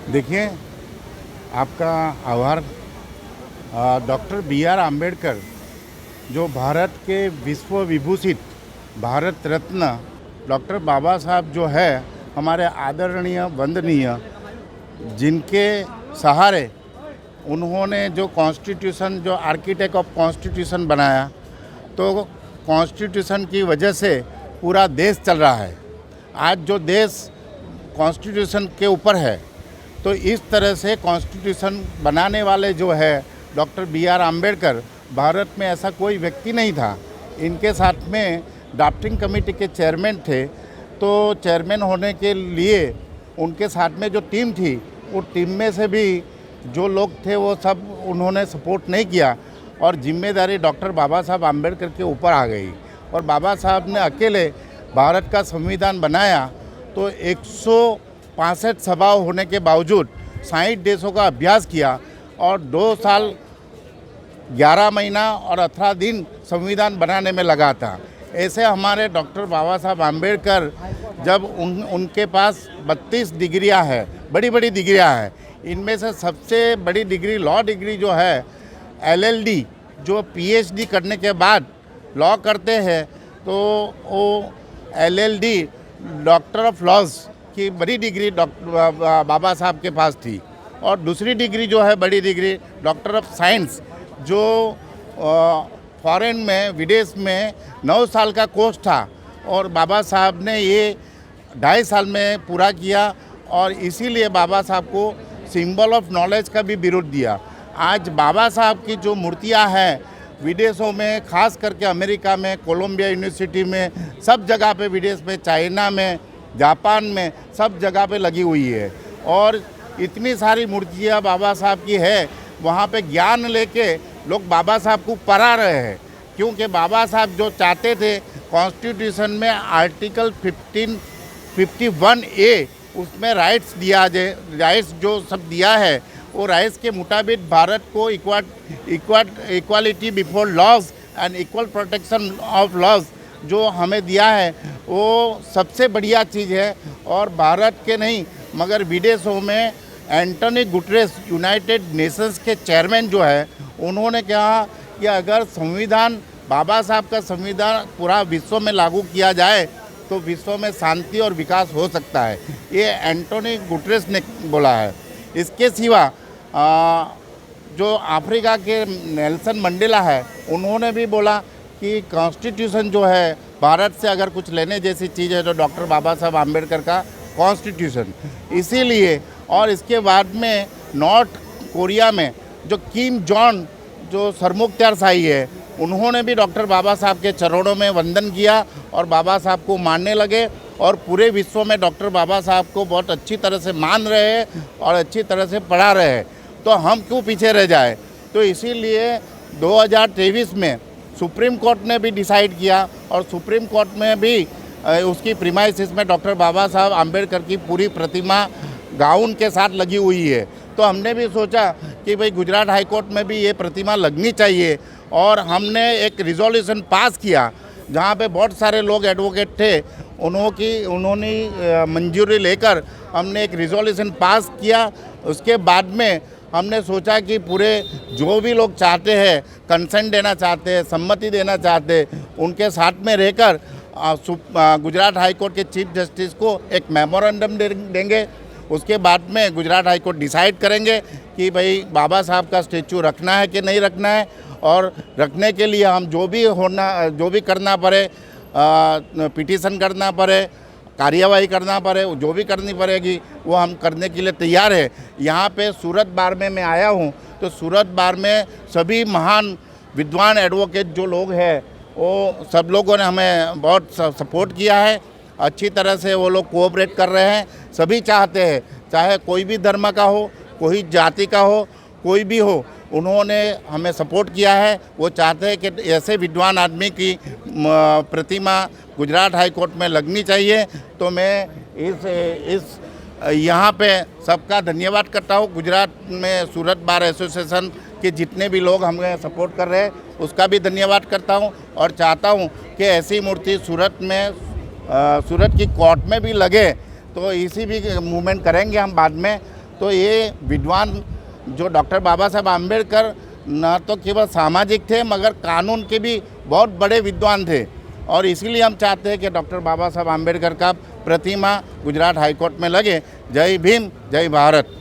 देखिए, आपका आभार। डॉक्टर बी आर आम्बेडकर जो भारत के विश्व विभूषित भारत रत्न डॉक्टर बाबा साहब जो है हमारे आदरणीय वंदनीय, जिनके सहारे उन्होंने जो कॉन्स्टिट्यूशन, जो आर्किटेक्ट ऑफ कॉन्स्टिट्यूशन बनाया, तो कॉन्स्टिट्यूशन की वजह से पूरा देश चल रहा है। आज जो देश कॉन्स्टिट्यूशन के ऊपर है, तो इस तरह से कॉन्स्टिट्यूशन बनाने वाले जो है doctor B R Ambedkar, Bharat में ऐसा कोई व्यक्ति नहीं था। इनके साथ में ड्राफ्टिंग कमेटी के चेयरमैन थे, तो चेयरमैन होने के लिए उनके साथ में जो टीम थी, वो टीम में से भी जो लोग थे वो सब उन्होंने सपोर्ट नहीं किया और जिम्मेदारी डॉक्टर बाबा साहब आम्बेडकर के ऊपर आ गई। और बाबा साहब ने अकेले भारत का संविधान बनाया, तो 165 सभा होने के बावजूद 60 देशों का अभ्यास किया और 2 साल 11 महीना और 18 दिन संविधान बनाने में लगा था। ऐसे हमारे डॉक्टर बाबा साहब आम्बेडकर, जब उनके पास 32 डिग्रियां हैं, बड़ी बड़ी डिग्रियां हैं। इनमें से सबसे बड़ी डिग्री लॉ डिग्री जो है LLD, जो PhD करने के बाद लॉ करते हैं, तो वो LLD डॉक्टर ऑफ लॉज की बड़ी डिग्री डॉक्टर बाबा साहब के पास थी। और दूसरी डिग्री जो है बड़ी डिग्री डॉक्टर ऑफ साइंस, जो फॉरेन में, विदेश में 9 साल का कोर्स था और बाबा साहब ने ये 2.5 साल में पूरा किया और इसीलिए बाबा साहब को सिंबल ऑफ नॉलेज का भी बिरुद दिया। आज बाबा साहब की जो मूर्तियां हैं विदेशों में, खास करके अमेरिका में, कोलंबिया यूनिवर्सिटी में, सब जगह पे, विदेश में, चाइना में, जापान में, सब जगह पे लगी हुई है। और इतनी सारी मूर्तियां बाबा साहब की है, वहाँ पे ज्ञान लेके लोग बाबा साहब को पढ़ा रहे हैं। क्योंकि बाबा साहब जो चाहते थे, कॉन्स्टिट्यूशन में आर्टिकल 51A उसमें राइट्स दिया जाए, राइट्स जो सब दिया है, वो राइट्स के मुताबिक भारत को equality before laws and equal protection of laws जो हमें दिया है, वो सबसे बढ़िया चीज़ है। और भारत के नहीं मगर विदेशों में एंटोनी गुटरेस, यूनाइटेड नेशंस के चेयरमैन जो है, उन्होंने कहा कि अगर संविधान, बाबा साहब का संविधान पूरा विश्व में लागू किया जाए तो विश्व में शांति और विकास हो सकता है। ये एंटोनी गुटरेस ने बोला है। इसके सिवा जो अफ्रीका के नेल्सन मंडेला है, उन्होंने भी बोला कि कॉन्स्टिट्यूशन जो है, भारत से अगर कुछ लेने जैसी चीज़ है तो डॉक्टर बाबा साहब आम्बेडकर का कॉन्स्टिट्यूशन। इसीलिए, और इसके बाद में नॉर्थ कोरिया में जो किम जॉन, जो सरमुखत्यारशाही है, उन्होंने भी डॉक्टर बाबा साहब के चरणों में वंदन किया और बाबा साहब को मानने लगे और पूरे विश्व में डॉक्टर बाबा साहब को बहुत अच्छी तरह से मान रहे हैं और अच्छी तरह से पढ़ा रहे हैं। तो हम क्यों पीछे रह जाए? तो इसीलिए 2023 में सुप्रीम कोर्ट ने भी डिसाइड किया और सुप्रीम कोर्ट में भी उसकी प्रीमाइसिस में डॉक्टर बाबा साहब आम्बेडकर की पूरी प्रतिमा गाउन के साथ लगी हुई है। तो हमने भी सोचा कि भाई गुजरात हाई कोर्ट में भी ये प्रतिमा लगनी चाहिए और हमने एक रिजोल्यूशन पास किया जहाँ पे बहुत सारे लोग एडवोकेट थे, उन्होंने मंजूरी लेकर हमने एक रिजोल्यूशन पास किया। उसके बाद में हमने सोचा कि पूरे जो भी लोग चाहते हैं, कंसेंट देना चाहते हैं, सम्मति देना चाहते हैं, उनके साथ में रहकर गुजरात हाई कोर्ट के चीफ जस्टिस को एक मेमोरेंडम देंगे। उसके बाद में गुजरात हाई कोर्ट डिसाइड करेंगे कि भाई बाबा साहब का स्टैचू रखना है कि नहीं रखना है, और रखने के लिए हम जो भी करना पड़े, पिटीशन करना पड़े, कार्यवाही करना पड़े, जो भी करनी पड़ेगी वो हम करने के लिए तैयार है। यहाँ पे सूरत बार में मैं आया हूँ, तो सूरत बार में सभी महान विद्वान एडवोकेट जो लोग हैं, वो सब लोगों ने हमें बहुत सपोर्ट किया है। अच्छी तरह से वो लोग कोऑपरेट कर रहे हैं। सभी चाहते हैं, चाहे कोई भी धर्म का हो, कोई जाति का हो, कोई भी हो, उन्होंने हमें सपोर्ट किया है। वो चाहते हैं कि ऐसे विद्वान आदमी की प्रतिमा गुजरात हाई कोर्ट में लगनी चाहिए। तो मैं इस यहाँ पे सबका धन्यवाद करता हूँ। गुजरात में सूरत बार एसोसिएशन के जितने भी लोग हमें सपोर्ट कर रहे हैं, उसका भी धन्यवाद करता हूँ और चाहता हूँ कि ऐसी मूर्ति सूरत की कोर्ट में भी लगे। तो इसी भी मूवमेंट करेंगे हम बाद में। तो ये विद्वान जो डॉक्टर बाबा साहब आम्बेडकर न तो केवल सामाजिक थे मगर कानून के भी बहुत बड़े विद्वान थे, और इसीलिए हम चाहते हैं कि डॉक्टर बाबा साहब आम्बेडकर का प्रतिमा गुजरात हाई कोर्ट में लगे। जय भीम, जय भारत।